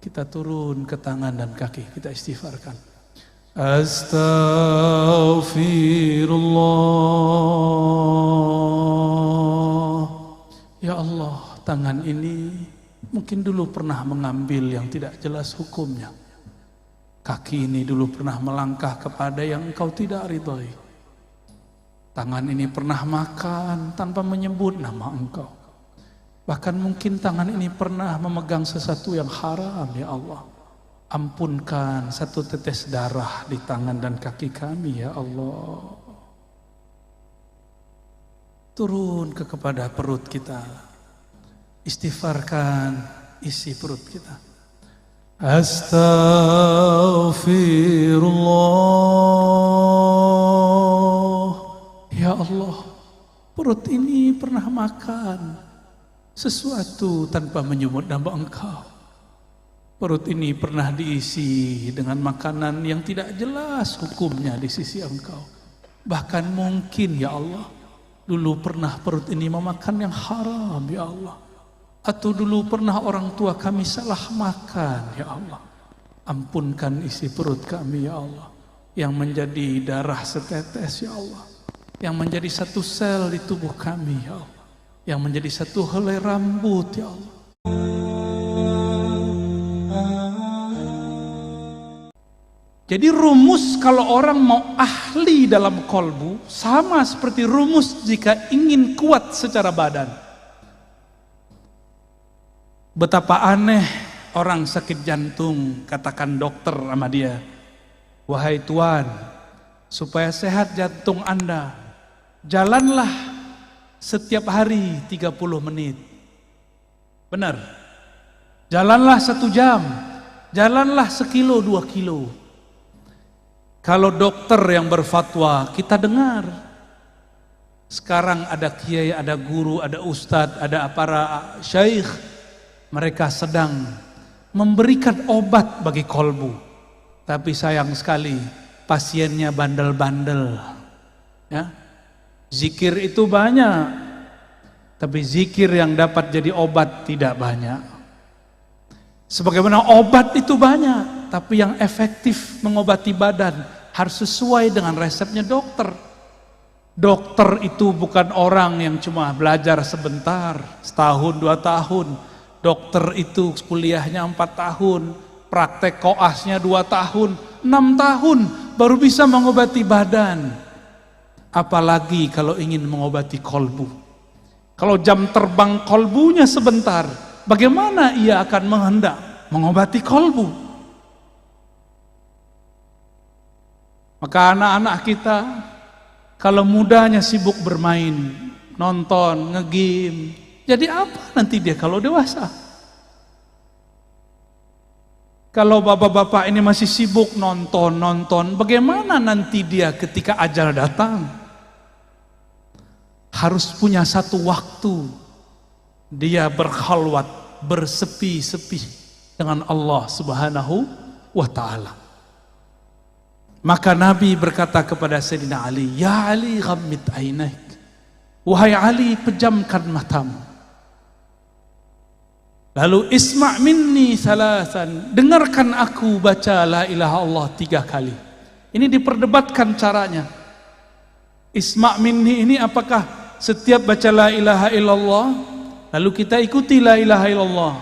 Kita turun ke tangan dan kaki, kita istighfarkan. Astaghfirullah. Ya Allah, tangan ini mungkin dulu pernah mengambil yang tidak jelas hukumnya. Kaki ini dulu pernah melangkah kepada yang Engkau tidak ridhoi. Tangan ini pernah makan tanpa menyebut nama Engkau. Bahkan mungkin tangan ini pernah memegang sesuatu yang haram, ya Allah. Ampunkan satu tetes darah di tangan dan kaki kami, ya Allah. Turun kepada perut kita. Istighfarkan isi perut kita. Astaghfirullah. Ya Allah, perut ini pernah makan sesuatu tanpa menyebut nama Engkau. Perut ini pernah diisi dengan makanan yang tidak jelas hukumnya di sisi Engkau. Bahkan mungkin, ya Allah, dulu pernah perut ini memakan yang haram, ya Allah. Atau dulu pernah orang tua kami salah makan, ya Allah. Ampunkan isi perut kami, ya Allah. Yang menjadi darah setetes, ya Allah. Yang menjadi satu sel di tubuh kami, ya Allah. Yang menjadi satu helai rambut, ya Allah. Jadi rumus kalau orang mau ahli dalam kolbu, sama seperti rumus jika ingin kuat secara badan. Betapa aneh orang sakit jantung, katakan dokter sama dia, wahai Tuan, supaya sehat jantung Anda, jalanlah setiap hari 30 menit. Benar. Jalanlah 1 jam, jalanlah 1 kilo, 2 kilo. Kalau dokter yang berfatwa, kita dengar. Sekarang ada kiai, ada guru, ada ustadz, ada para syaikh. Mereka sedang memberikan obat bagi kolbu. Tapi sayang sekali, pasiennya bandel-bandel. Ya. Zikir itu banyak, tapi zikir yang dapat jadi obat tidak banyak. Sebagaimana obat itu banyak, tapi yang efektif mengobati badan harus sesuai dengan resepnya dokter. Dokter itu bukan orang yang cuma belajar sebentar, setahun, 2 tahun. Dokter itu kuliahnya 4 tahun, praktek koasnya 2 tahun, 6 tahun baru bisa mengobati badan. Apalagi kalau ingin mengobati kolbu. Kalau jam terbang kolbunya sebentar, bagaimana ia akan menghendak mengobati kolbu? Maka anak-anak kita kalau mudanya sibuk bermain, nonton, nge-game, jadi apa nanti dia kalau dewasa? Kalau bapak-bapak ini masih sibuk nonton, bagaimana nanti dia ketika ajal datang? Harus punya satu waktu dia berkhalwat, bersepi-sepi dengan Allah Subhanahu wa ta'ala. Maka Nabi berkata kepada Sayyidina Ali, "Ya Ali, ghammid ainaik." Wahai Ali, pejamkan matamu. Lalu isma' minni salasan, dengarkan aku baca la ilaha Allah 3 kali. Ini diperdebatkan caranya. Isma' minni ini apakah setiap baca la ilaha illallah lalu kita ikuti la ilaha illallah,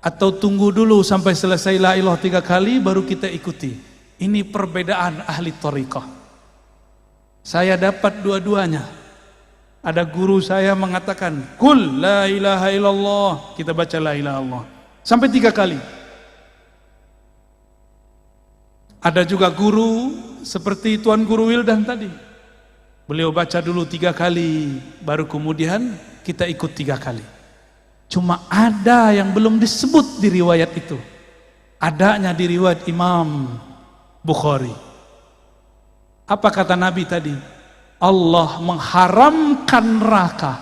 atau tunggu dulu sampai selesai la ilaha 3 kali baru kita ikuti? Ini perbedaan ahli thariqah. Saya dapat dua-duanya. Ada guru saya mengatakan, "Qul la ilaha illallah." Kita baca la ilaha illallah sampai 3 kali. Ada juga guru seperti Tuan Guru Wildan tadi. Beliau baca dulu 3 kali, baru kemudian kita ikut 3 kali. Cuma ada yang belum disebut di riwayat itu. Adanya di riwayat Imam Bukhari. Apa kata Nabi tadi? Allah mengharamkan neraka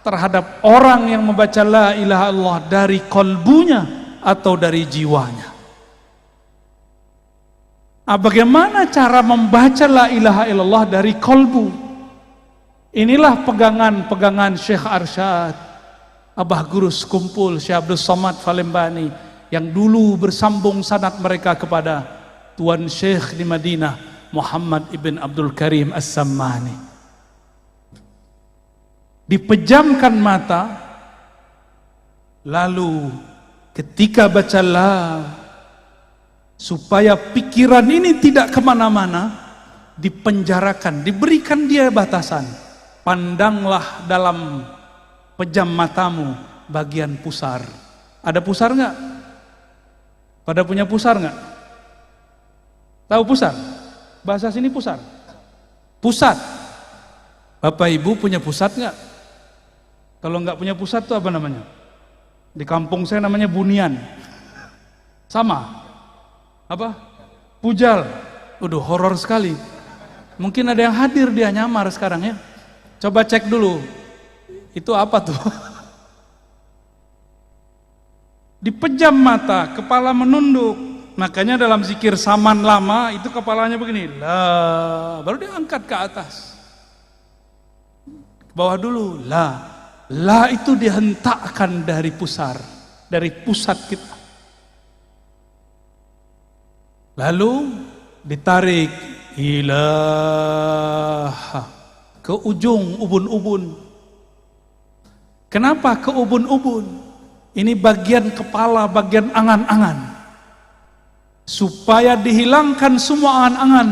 terhadap orang yang membaca la ilaha illallah dari kolbunya atau dari jiwanya. Bagaimana cara membaca la ilaha illallah dari kolbu? Inilah pegangan Syekh Arsyad, Abah Guru Sekumpul, Syekh Abdul Somad Falembani, yang dulu bersambung sanad mereka kepada Tuan Syekh di Madinah, Muhammad ibn Abdul Karim As-Sammani. Dipejamkan mata, lalu ketika baca la, supaya pikiran ini tidak kemana-mana, dipenjarakan, diberikan dia batasan. Pandanglah dalam pejam matamu bagian pusar. Ada pusar nggak? Pada punya pusar nggak? Tahu pusar? Bahasa sini pusar. Pusat. Bapak Ibu punya pusat nggak? Kalau nggak punya pusat itu apa namanya? Di kampung saya namanya bunian. Sama. Apa? Pujal. Udah horor sekali. Mungkin ada yang hadir, dia nyamar sekarang ya. Coba cek dulu. Itu apa tuh? Dipejam mata, kepala menunduk. Makanya dalam zikir saman lama itu kepalanya begini. La, baru diangkat ke atas. Ke bawah dulu. La. La itu dihentakkan dari pusar, dari pusat kita. Lalu ditarik ilaha ke ujung ubun-ubun. Kenapa ke ubun-ubun? Ini bagian kepala, bagian angan-angan. Supaya dihilangkan semua angan-angan,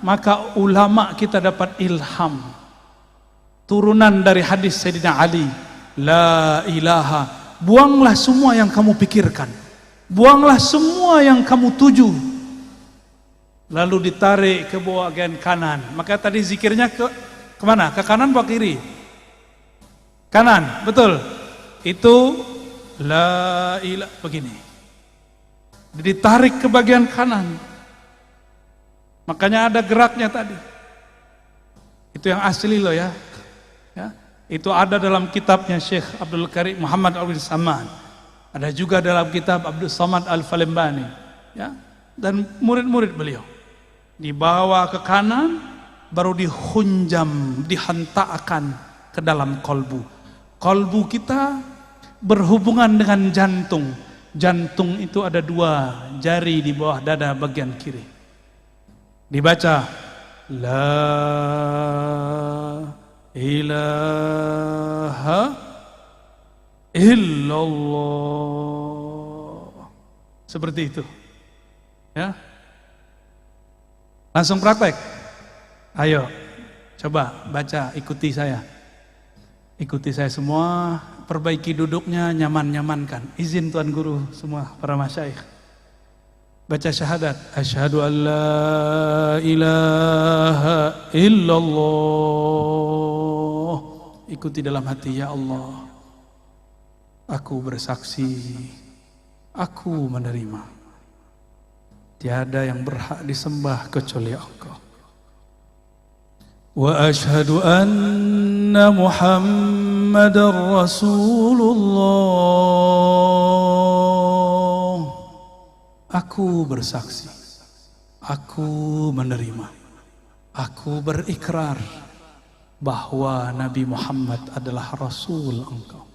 maka ulama kita dapat ilham. Turunan dari hadis Sayyidina Ali, la ilaha, buanglah semua yang kamu pikirkan, buanglah semua yang kamu tuju. Lalu ditarik ke bagian kanan. Maka tadi zikirnya ke kemana? Ke kanan atau kiri? Kanan, betul. Itu la ilaha begini. Ditarik ke bagian kanan. Makanya ada geraknya tadi. Itu yang asli loh ya. Ya. Itu ada dalam kitabnya Syekh Abdul Karim Muhammad Abdul Samad. Ada juga dalam kitab Abdul Samad Al-Falembani. Ya. Dan murid-murid beliau. Dibawa ke kanan, baru dihunjam, dihentakkan ke dalam kolbu. Kolbu kita berhubungan dengan jantung. Jantung itu ada 2 jari di bawah dada bagian kiri. Dibaca la ilaha illallah. Seperti itu. Ya. Langsung praktek. Ayo, coba baca, ikuti saya. Ikuti saya semua, perbaiki duduknya, nyaman-nyamankan. Izin Tuan Guru semua, para masyayikh. Baca syahadat. Asyhadu an la ilaha illallah. Ikuti dalam hati, ya Allah, aku bersaksi, aku menerima. Tiada yang berhak disembah kecuali Engkau. Wa asyhadu anna Muhammadar Rasulullah. Aku bersaksi, aku menerima, aku berikrar bahwa Nabi Muhammad adalah Rasul Engkau.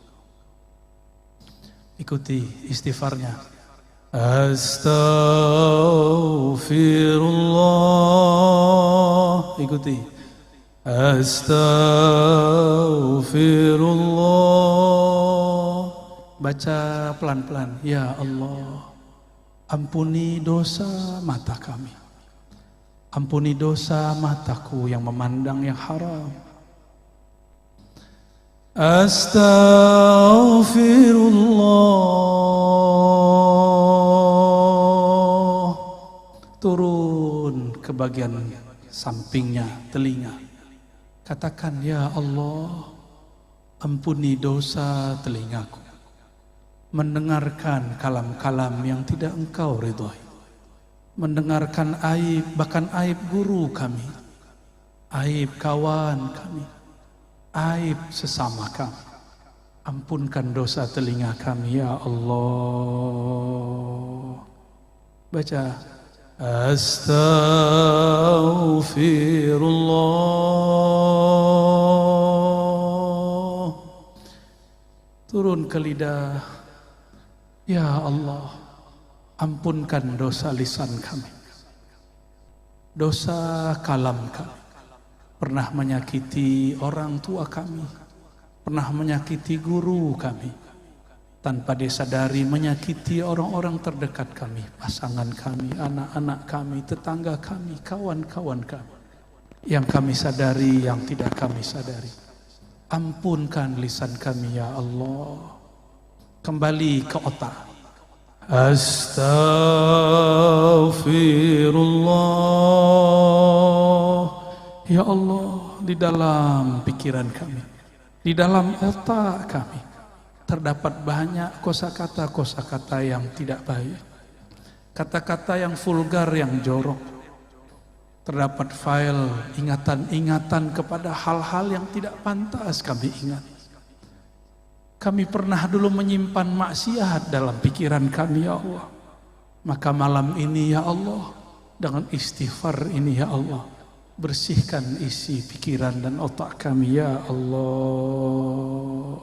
Ikuti istighfarnya. Astaghfirullah. Ikuti. Astaghfirullah. Baca pelan-pelan. Ya Allah, ampuni dosa mata kami, ampuni dosa mataku yang memandang yang haram. Astaghfirullah. Turun ke bagian sampingnya, telinga. Katakan, ya Allah, ampuni dosa telingaku, mendengarkan kalam-kalam yang tidak Engkau ridhoi, mendengarkan aib, bahkan aib guru kami, aib kawan kami, aib sesama kami. Ampunkan dosa telinga kami, ya Allah. Baca. Astaghfirullah. Turun ke lidah. Ya Allah, Ampunkan dosa lisan kami, dosa kalam kami. Pernah menyakiti orang tua kami, pernah menyakiti guru kami, tanpa disadari menyakiti orang-orang terdekat kami, pasangan kami, anak-anak kami, tetangga kami, kawan-kawan kami, yang kami sadari, yang tidak kami sadari. Ampunkan lisan kami ya Allah. Kembali ke otak. Astaghfirullah. Ya Allah, di dalam pikiran kami, di dalam otak kami, terdapat banyak kosakata-kosakata yang tidak baik, kata-kata yang vulgar, yang jorok. Terdapat file ingatan-ingatan kepada hal-hal yang tidak pantas kami ingat. Kami pernah dulu menyimpan maksiat dalam pikiran kami ya Allah. Maka malam ini ya Allah, dengan istighfar ini ya Allah, bersihkan isi pikiran dan otak kami ya Allah.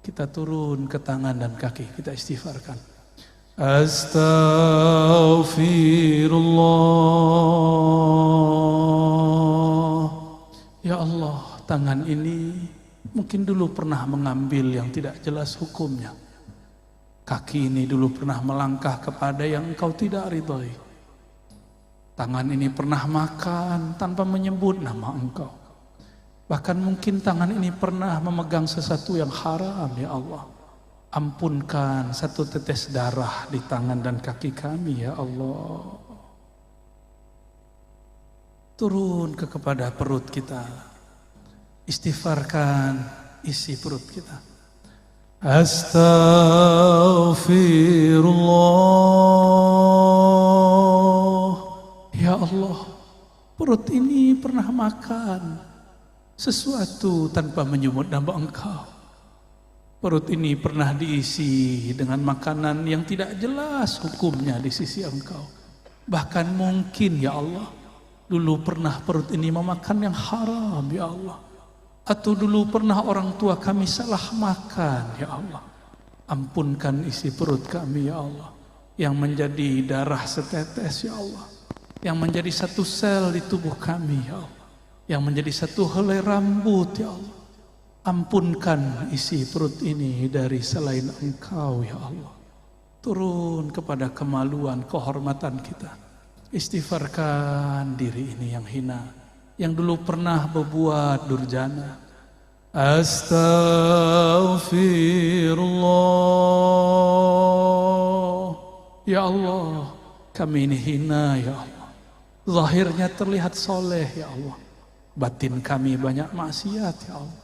Kita turun ke tangan dan kaki, kita istighfarkan. Astaghfirullah. Ya Allah, tangan ini mungkin dulu pernah mengambil yang tidak jelas hukumnya. Kaki ini dulu pernah melangkah kepada yang Engkau tidak ridhoi. Tangan ini pernah makan tanpa menyebut nama Engkau. Bahkan mungkin tangan ini pernah memegang sesuatu yang haram ya Allah. Ampunkan satu tetes darah di tangan dan kaki kami ya Allah. Turun kepada perut kita. Istighfarkan isi perut kita. Astaghfirullah. Ya Allah, perut ini pernah makan sesuatu tanpa menyebut nama Engkau. Perut ini pernah diisi dengan makanan yang tidak jelas hukumnya di sisi Engkau. Bahkan mungkin ya Allah, dulu pernah perut ini memakan yang haram ya Allah. Atau dulu pernah orang tua kami salah makan ya Allah. Ampunkan isi perut kami ya Allah, yang menjadi darah setetes ya Allah, yang menjadi satu sel di tubuh kami ya Allah, yang menjadi satu helai rambut ya Allah. Ampunkan isi perut ini dari selain Engkau ya Allah. Turun kepada kemaluan, kehormatan kita. Istighfarkan diri ini yang hina, yang dulu pernah berbuat durjana. Astaghfirullah. Ya Allah, kami ini hina ya Allah. Zahirnya terlihat soleh ya Allah, batin kami banyak maksiat ya Allah.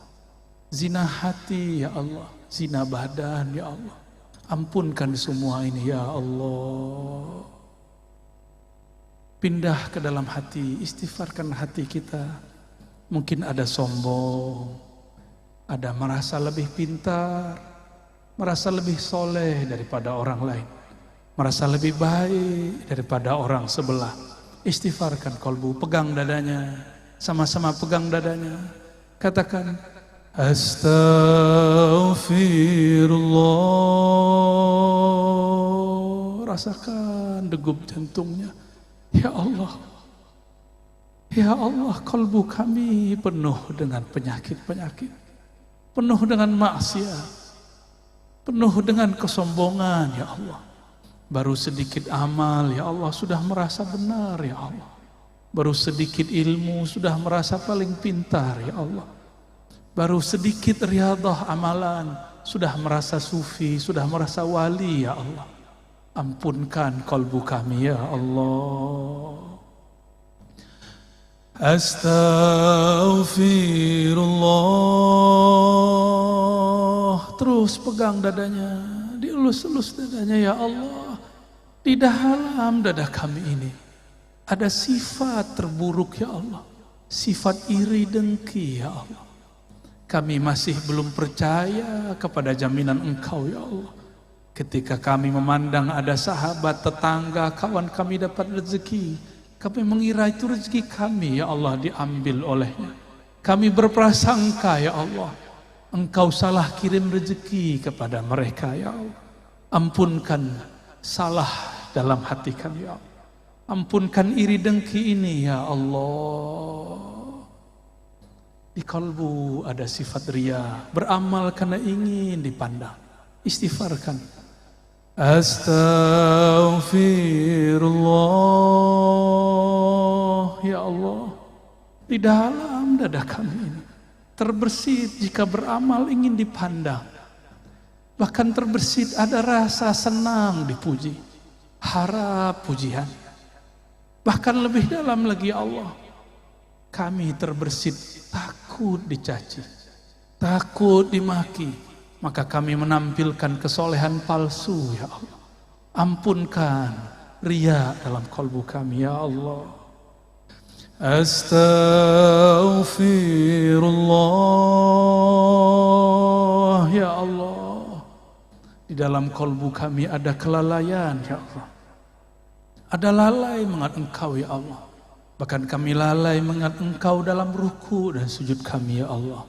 Zina hati ya Allah, zina badan ya Allah. Ampunkan semua ini ya Allah. Pindah ke dalam hati, istighfarkan hati kita. Mungkin ada sombong, ada merasa lebih pintar, merasa lebih soleh daripada orang lain, merasa lebih baik daripada orang sebelah. Istighfarkan kolbu, pegang dadanya, sama-sama pegang dadanya. Katakan, Astaghfirullah. Rasakan degup jantungnya. Ya Allah, ya Allah, kalbu kami penuh dengan penyakit-penyakit, penuh dengan maksiat, penuh dengan kesombongan ya Allah. Baru sedikit amal ya Allah sudah merasa benar ya Allah. Baru sedikit ilmu sudah merasa paling pintar ya Allah. Baru sedikit riadah amalan sudah merasa sufi, sudah merasa wali ya Allah. Ampunkan kalbu kami ya Allah. Astaghfirullah. Terus pegang dadanya, dielus-elus dadanya ya Allah. Di dalam dada kami ini ada sifat terburuk ya Allah, sifat iri dengki ya Allah. Kami masih belum percaya kepada jaminan Engkau ya Allah. Ketika kami memandang ada sahabat, tetangga, kawan kami dapat rezeki, kami mengira itu rezeki kami ya Allah diambil olehnya. Kami berprasangka ya Allah, Engkau salah kirim rezeki kepada mereka ya Allah. Ampunkan salah dalam hati kami ya Allah. Ampunkan iri dengki ini ya Allah. Di kalbu ada sifat riya, beramal karena ingin dipandang. Istighfarkan. Astaghfirullah ya Allah. Di dalam dada kami ini terbersit jika beramal ingin dipandang. Bahkan terbersit ada rasa senang dipuji, harap pujian. Bahkan lebih dalam lagi ya Allah, kami terbersit takut dicaci, takut dimaki. Maka kami menampilkan kesolehan palsu ya Allah. Ampunkan riya dalam kalbu kami ya Allah. Astaghfirullah ya Allah. Di dalam kalbu kami ada kelalaian ya Allah. Ada lalai mengingat Engkau ya Allah. Bahkan kami lalai mengingat Engkau dalam ruku dan sujud kami ya Allah.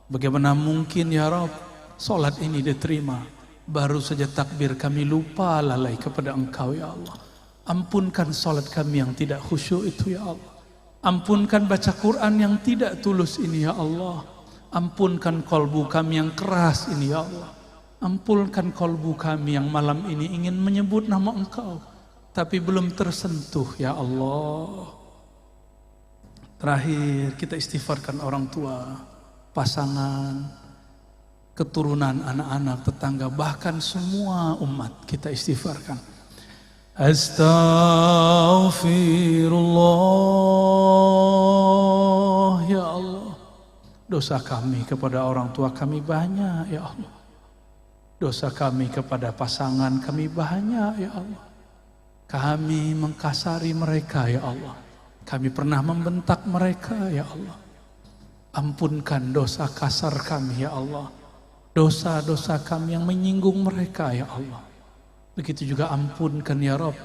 Bagaimana mungkin ya Rabb salat ini diterima, baru saja takbir kami lupa lalai kepada Engkau ya Allah. Ampunkan salat kami yang tidak khusyuk itu ya Allah. Ampunkan baca Quran yang tidak tulus ini ya Allah. Ampunkan kalbu kami yang keras ini ya Allah. Ampunkan kalbu kami yang malam ini ingin menyebut nama Engkau tapi belum tersentuh ya Allah. Terakhir kita istighfarkan orang tua, pasangan, keturunan, anak-anak, tetangga, bahkan semua umat kita istighfarkan. Astaghfirullah ya Allah. Dosa kami kepada orang tua kami banyak ya Allah. Dosa kami kepada pasangan kami banyak ya Allah. Kami mengkasari mereka ya Allah. Kami pernah membentak mereka ya Allah. Ampunkan dosa kasar kami ya Allah. Dosa-dosa kami yang menyinggung mereka ya Allah. Begitu juga ampunkan ya Rabb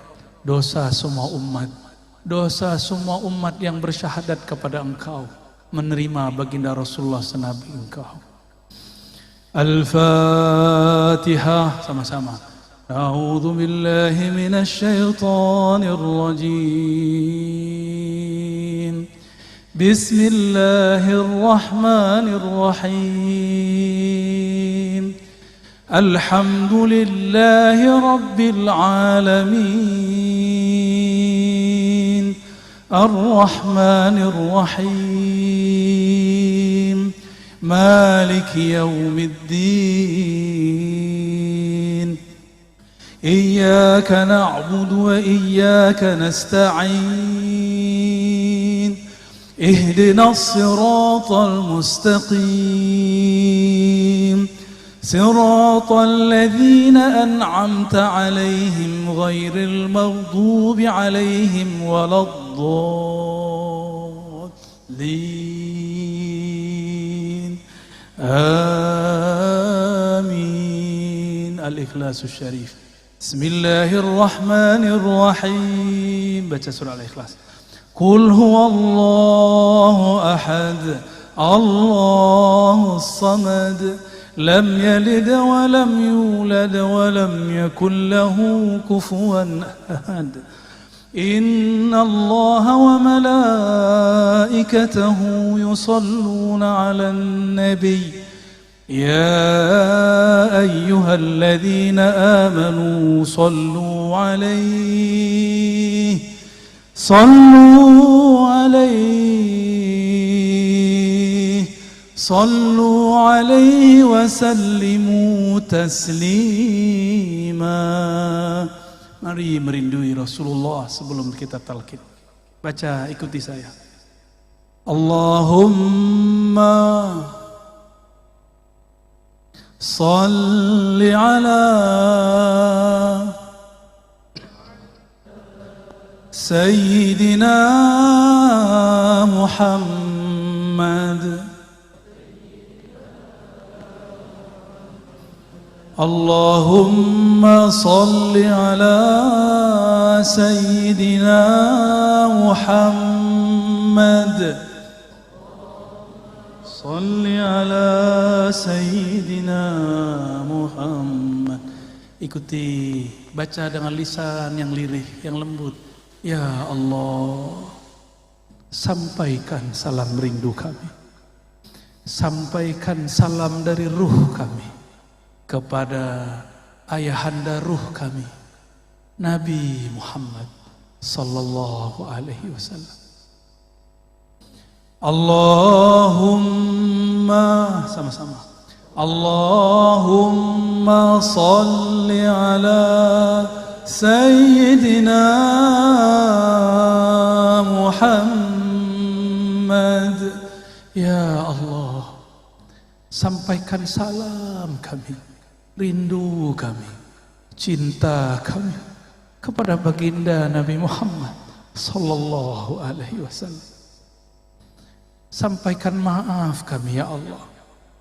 dosa semua umat. Dosa semua umat yang bersyahadat kepada Engkau, menerima baginda Rasulullah senabi Engkau. Al-Fatihah sama-sama. A'udzu billahi minasy syaithanir rajim. Bismillahirrahmanirrahim. Alhamdulillahi rabbil alamin. Ar-Rahmanir Rahim. Maliki yaumiddin. Iyyaka na'budu wa iyyaka nasta'in. اهدنا الصراط المستقيم صراط الذين أنعمت عليهم غير المغضوب عليهم ولا الضالين آمين. الإخلاص الشريف. بسم الله الرحمن الرحيم. baca surah Al-Ikhlas. قل هو الله أحد الله الصمد لم يلد ولم يولد ولم يكن له كفوا أحد إن الله وملائكته يصلون على النبي يا أيها الذين آمنوا صلوا عليه صلوا عليه وسلموا تسليما. Mari merindui Rasulullah sebelum kita talqin. Baca, ikuti saya. Allahumma salli ala Sayyidina Muhammad. Allahumma salli ala Sayyidina Muhammad. Salli ala Sayyidina Muhammad. Ikuti, baca dengan lisan yang lirih, yang lembut. Ya Allah, sampaikan salam rindu kami, sampaikan salam dari ruh kami kepada ayahanda ruh kami, Nabi Muhammad sallallahu alaihi wasallam. Allahumma, sama-sama, Allahumma salli ala Sayyidina Muhammad. Ya Allah, sampaikan salam kami, rindu kami, cinta kami kepada baginda Nabi Muhammad sallallahu alaihi wasallam. Sampaikan maaf kami ya Allah,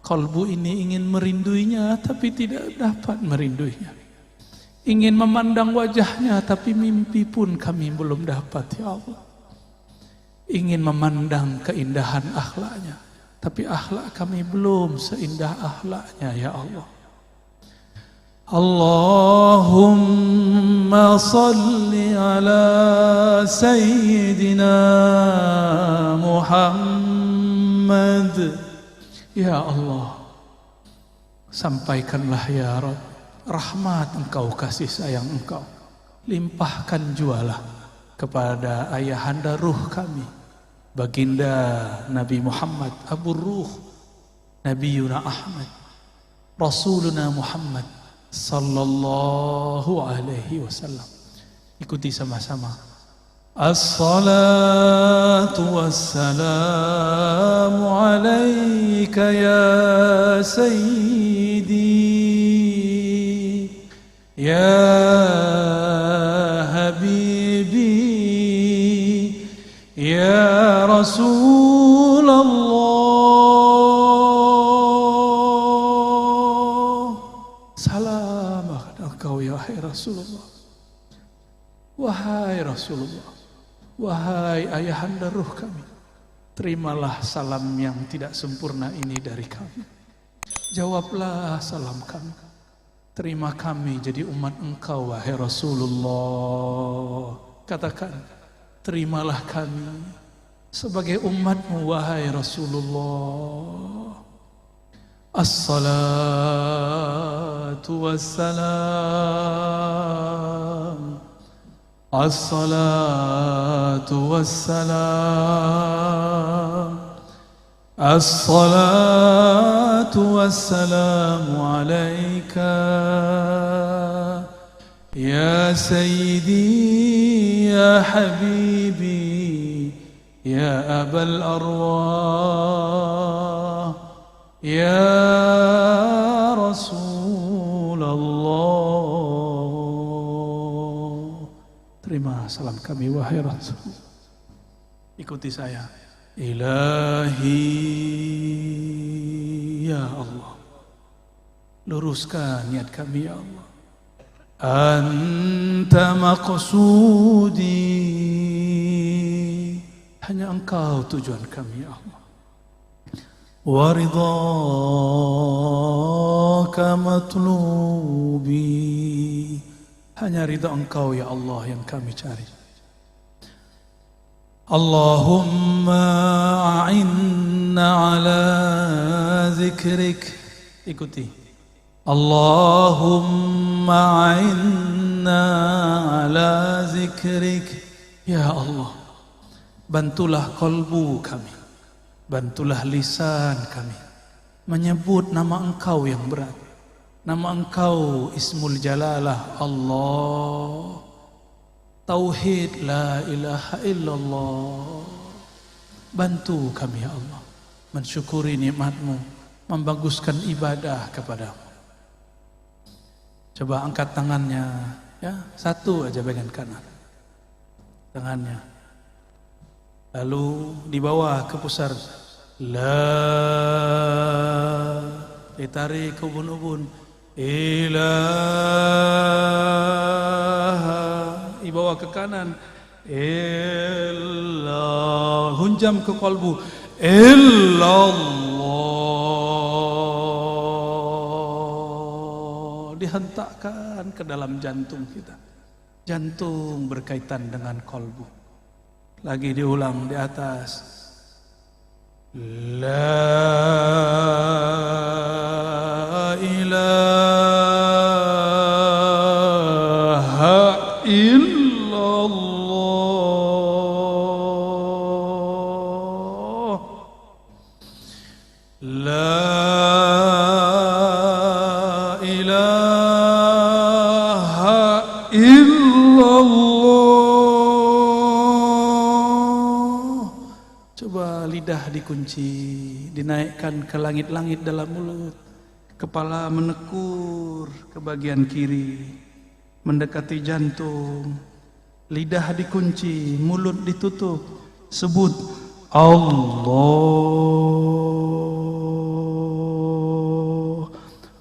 kalbu ini ingin merinduinya tapi tidak dapat merinduinya, ingin memandang wajahnya tapi mimpi pun kami belum dapat ya Allah, ingin memandang keindahan akhlaknya tapi akhlak kami belum seindah akhlaknya ya Allah. Allahumma salli ala Sayyidina Muhammad. Ya Allah, sampaikanlah ya Rabb, rahmat Engkau, kasih sayang Engkau, limpahkan jualah kepada ayahanda ruh kami, baginda Nabi Muhammad, Abu Ruh, Nabiyuna Ahmad, Rasuluna Muhammad sallallahu alaihi wasallam. Ikuti sama-sama. As-salatu wassalamu alaika ya sayyidi ya habibi ya Rasulullah. Wahai Rasulullah, wahai Rasulullah, wahai ayahanda ruh kami, terimalah salam yang tidak sempurna ini dari kami. Jawablah salam kami, terima kami jadi umat Engkau wahai Rasulullah. Katakan, terimalah kami sebagai umatmu wahai Rasulullah. As-salatu wassalam, as-salatu wassalam, as-salatu wassalamu alaika ya sayyidi ya habibi ya abal arwah ya Rasulullah. Terima salam kami wahai Rasul. Ikuti saya. Ilahi ya Allah, luruskan niat kami ya Allah. Anta maqsudi, hanya Engkau tujuan kami ya Allah. Waridhaka matlubi, hanya ridha Engkau ya Allah yang kami cari. Allahumma a'inna ala zikrik. Ikuti. Allahumma a'inna ala zikrik. Ya Allah, bantulah kalbu kami, bantulah lisan kami menyebut nama Engkau yang berat, nama Engkau Ismul Jalalah Allah, Tauhid la ilaha illallah. Bantu kami ya Allah mensyukuri nikmat-Mu, membaguskan ibadah kepadamu. Coba angkat tangannya ya, satu aja bagian kanan tangannya, lalu di bawah ke pusar, la, ditarik ke ubun-ubun, ilaha, dibawa ke kanan, illallah, hunjam ke kalbu, illallah, di dihentakkan ke dalam jantung kita. Jantung berkaitan dengan kolbu. Lagi diulang di atas. La ilaha illallah. La ilaha illallah. Coba lidah dikunci, dinaikkan ke langit-langit dalam mulut. Kepala menekur ke bagian kiri, mendekati jantung. Lidah dikunci, mulut ditutup. Sebut Allah,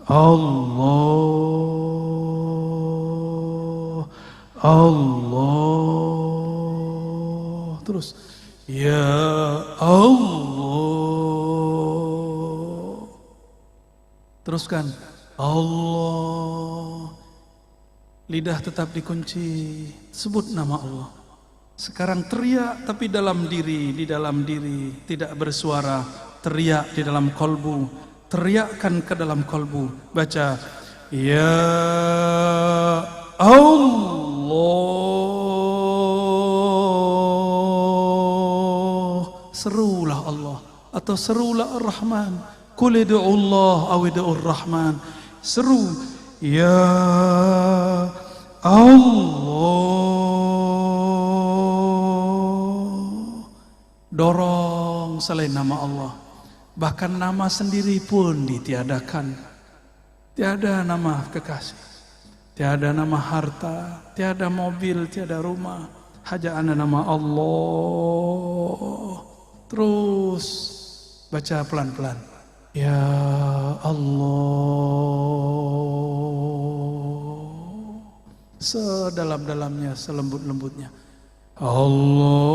Allah, Allah. Terus ya Allah. Teruskan Allah. Lidah tetap dikunci. Sebut nama Allah. Sekarang teriak tapi dalam diri, di dalam diri, tidak bersuara. Teriak di dalam kolbu. Teriakkan ke dalam kolbu. Baca ya Allah. Serulah Allah atau serulah Ar-Rahman. Qul ud'u Allah aw ud'u Ar-Rahman. Seru ya Allah. Dorong selain nama Allah. Bahkan nama sendiri pun ditiadakan. Tiada nama kekasih, tiada nama harta, tiada mobil, tiada rumah. Hanya ada nama Allah. Terus baca pelan-pelan. Ya Allah. Sedalam-dalamnya, selembut-lembutnya. Allah.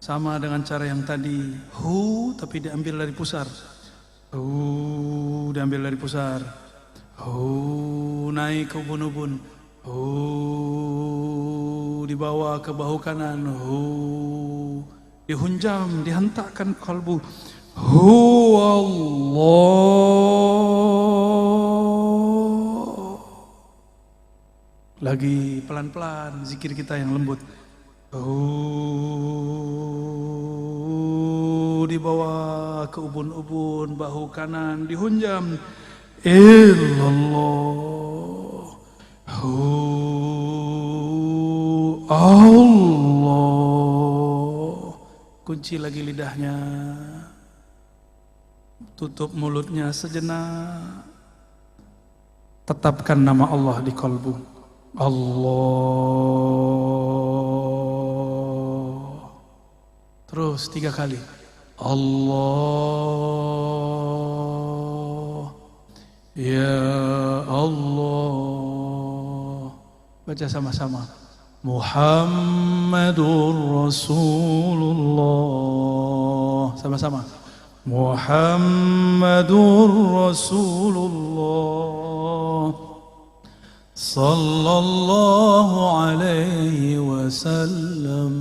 Sama dengan cara yang tadi. Hu tapi diambil dari pusar. Hu diambil dari pusar. Hu naik ke ubun-ubun. Dibawa ke bahu kanan. Dihunjam, dihentakkan kalbu. Allah. Lagi pelan-pelan zikir kita yang lembut. Dibawa ke ubun-ubun bahu kanan, dihunjam. Illallah. Allah. Kunci lagi lidahnya. Tutup mulutnya sejenak. Tetapkan nama Allah di kalbu. Allah. Terus 3 kali. Allah. Ya Allah. Baca sama-sama. Muhammadur Rasulullah. Sama-sama. Muhammadur Rasulullah. Sallallahu alaihi wasallam.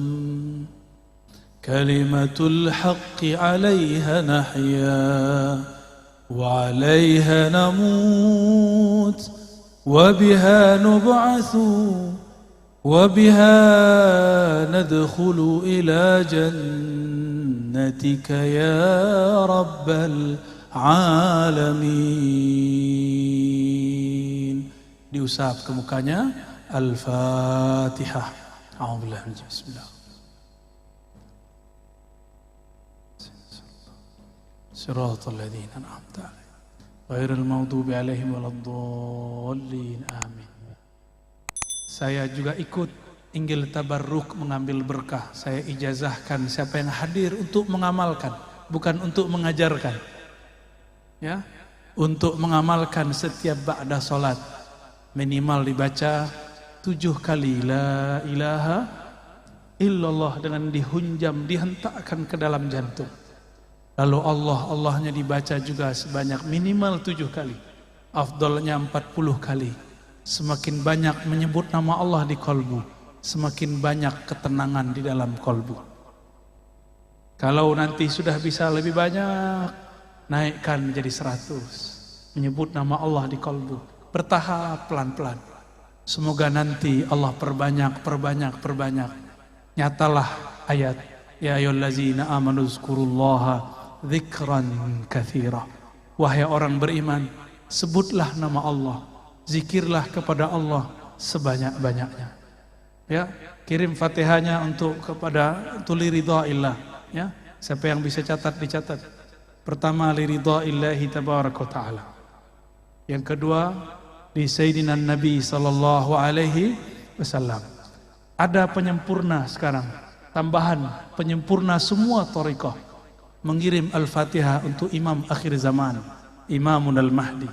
Kalimatul haqqi alaiha nahya. وعليها نموت وبها نبعث وبها ندخل إلى جنتك يا رب العالمين. Diusap ke mukanya. Al-Fatihah. A'udzubillahi minaz Bismillah. Siratal ladzina an'amta 'alaihim ghairil maghdubi 'alaihim waladdallin. Amin. Saya juga ikut inggil tabarruk mengambil berkah. Saya ijazahkan siapa yang hadir untuk mengamalkan, bukan untuk mengajarkan. Ya, untuk mengamalkan setiap ba'da salat minimal dibaca 7 kali la ilaha illallah dengan dihunjam, dihentakkan ke dalam jantung. Lalu Allahnya dibaca juga sebanyak minimal 7 kali. Afdalnya 40 kali. Semakin banyak menyebut nama Allah di kolbu, semakin banyak ketenangan di dalam kolbu. Kalau nanti sudah bisa lebih banyak, naikkan menjadi 100. Menyebut nama Allah di kolbu, bertahap pelan-pelan. Semoga nanti Allah perbanyak. Nyatalah ayat, ya ayyuhallazina amanu zkurullaha dzikran katsira. Wahai orang beriman, sebutlah nama Allah, zikirlah kepada Allah sebanyak-banyaknya. Ya, kirim Fatihahnya untuk liridhaillah, ya. Siapa yang bisa catat dicatat. Pertama liridhaillahi tabaraka wa taala. Yang kedua di Sayyidina Nabi sallallahu alaihi wasallam. Ada penyempurna sekarang, tambahan penyempurna semua thariqah, mengirim Al-Fatihah untuk imam akhir zaman, Imamun Al-Mahdi.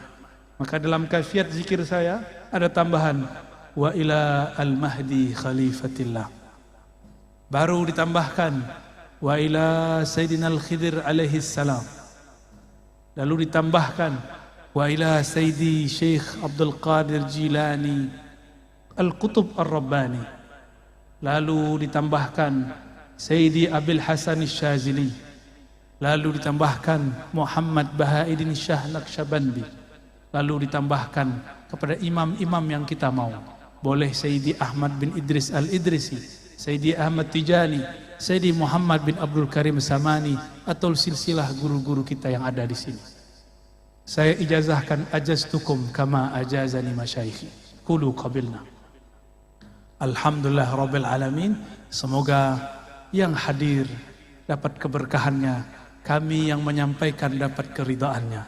Maka dalam kaifiat zikir saya ada tambahan wa ila al-mahdi khalifatillah. Baru ditambahkan wa ila sayyidina al-Khidir alaihi salam. Lalu ditambahkan wa ila sayyidi Syekh Abdul Qadir Jilani al-Qutub ar-Rabbani. Lalu ditambahkan Sayyidi Abil Hasan Syazili. Lalu ditambahkan Muhammad Bahaidin Syah Naqsyabandi. Lalu ditambahkan kepada imam-imam yang kita mau. Boleh Sayyidi Ahmad bin Idris Al-Idrisi, Sayyidi Ahmad Tijani, Sayyidi Muhammad bin Abdul Karim Samani, atau silsilah guru-guru kita yang ada di sini. Saya ijazahkan ajaztukum kama ajazani masyaikhi. Qulu qabilna. Alhamdulillah Rabbil Alamin. Semoga yang hadir dapat keberkahannya, kami yang menyampaikan dapat keridhaannya.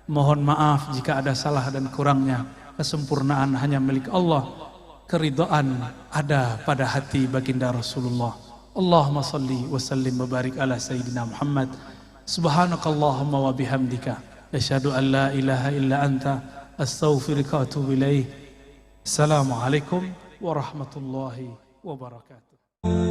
Mohon maaf jika ada salah dan kurangnya. Kesempurnaan hanya milik Allah. Keridhaan ada pada hati baginda Rasulullah. Allahumma salli wa sallim wa barik ala Sayyidina Muhammad. Subhanakallahumma wa bihamdika asyhadu an la ilaha illa anta astaghfiruka wa atubu ilaik. Assalamualaikum warahmatullahi wabarakatuh.